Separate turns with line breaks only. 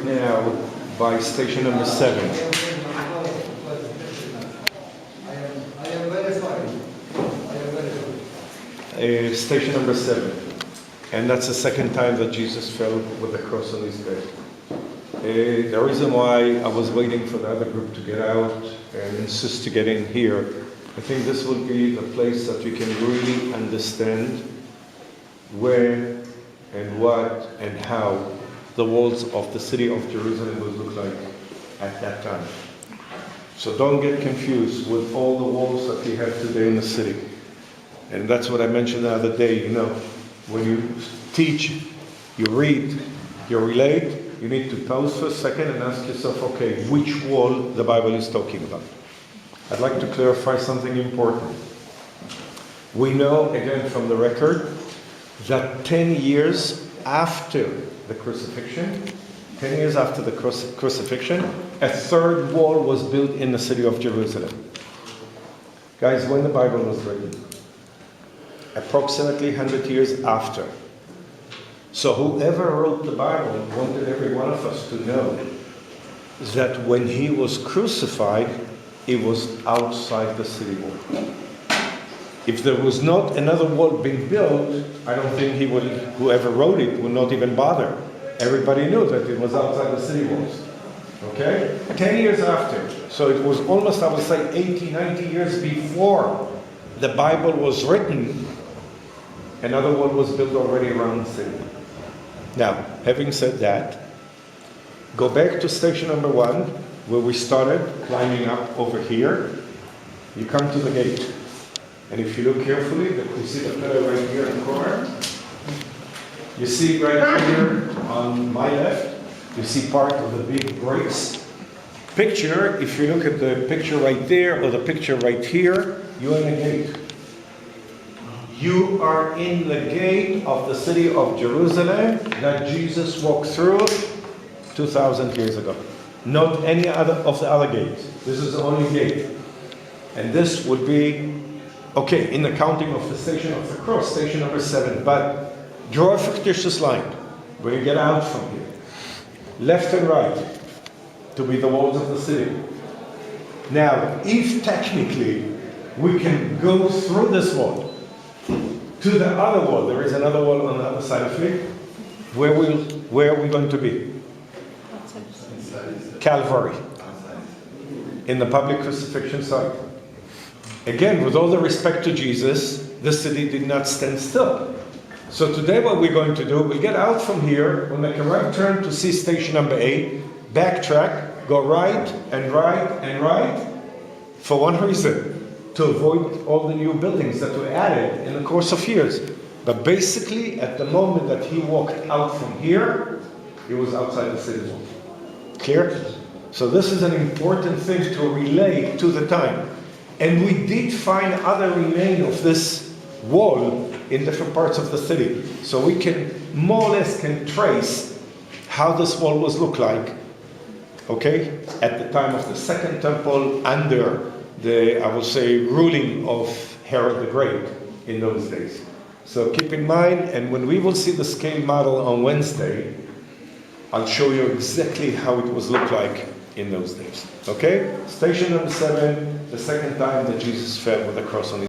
right now by station number 7. Station number 7. And that's the second time that Jesus fell with the cross on his bed. The reason why I was waiting for the other group to get out and insist to get in here, I think this will be the place that you can really understand where and what and how the walls of the city of Jerusalem would look like at that time. So don't get confused with all the walls that we have today in the city. And that's what I mentioned the other day, when you teach, you read, you relate, you need to pause for a second and ask yourself, okay, which wall the Bible is talking about. I'd like to clarify something important. We know, again from the record, that 10 years after the crucifixion, a third wall was built in the city of Jerusalem. Guys, when the Bible was written, approximately 100 years after. So whoever wrote the Bible wanted every one of us to know that when he was crucified, it was outside the city wall. If there was not another wall being built, I don't think whoever wrote it would not even bother. Everybody knew that it was outside the city walls. Okay? 10 years after. So it was almost, I would say, 80, 90 years before the Bible was written. Another wall was built already around the city. Now, having said that, go back to station number 1, where we started climbing up over here. You come to the gate. And if you look carefully, you see the pillar right here in the corner. You see right here on my left, you see part of the big bricks. Picture, if you look at the picture right there or the picture right here, you're in the gate. You are in the gate of the city of Jerusalem that Jesus walked through 2,000 years ago. Not any other of the other gates. This is the only gate. And this would be, okay, in the counting of the station of the cross, station number 7. But draw a fictitious line when you get out from here. Left and right to be the walls of the city. Now, if technically we can go through this wall to the other wall, there is another wall on the other side of it, where are we going to be? Calvary. In the public crucifixion site. Again, with all the respect to Jesus, the city did not stand still. So today what we're going to do, we'll get out from here, we'll make a right turn to see station number 8, backtrack, go right and right and right, for one reason, to avoid all the new buildings that were added in the course of years. But basically, at the moment that he walked out from here, he was outside the city wall. Clear? So this is an important thing to relate to the time. And we did find other remains of this wall in different parts of the city. So we can more or less can trace how this wall was look like, okay, at the time of the Second Temple under the, I would say, ruling of Herod the Great in those days. So keep in mind, and when we will see the scale model on Wednesday, I'll show you exactly how it was look like in those days. Okay? Station number 7, the second time that Jesus fell with the cross on his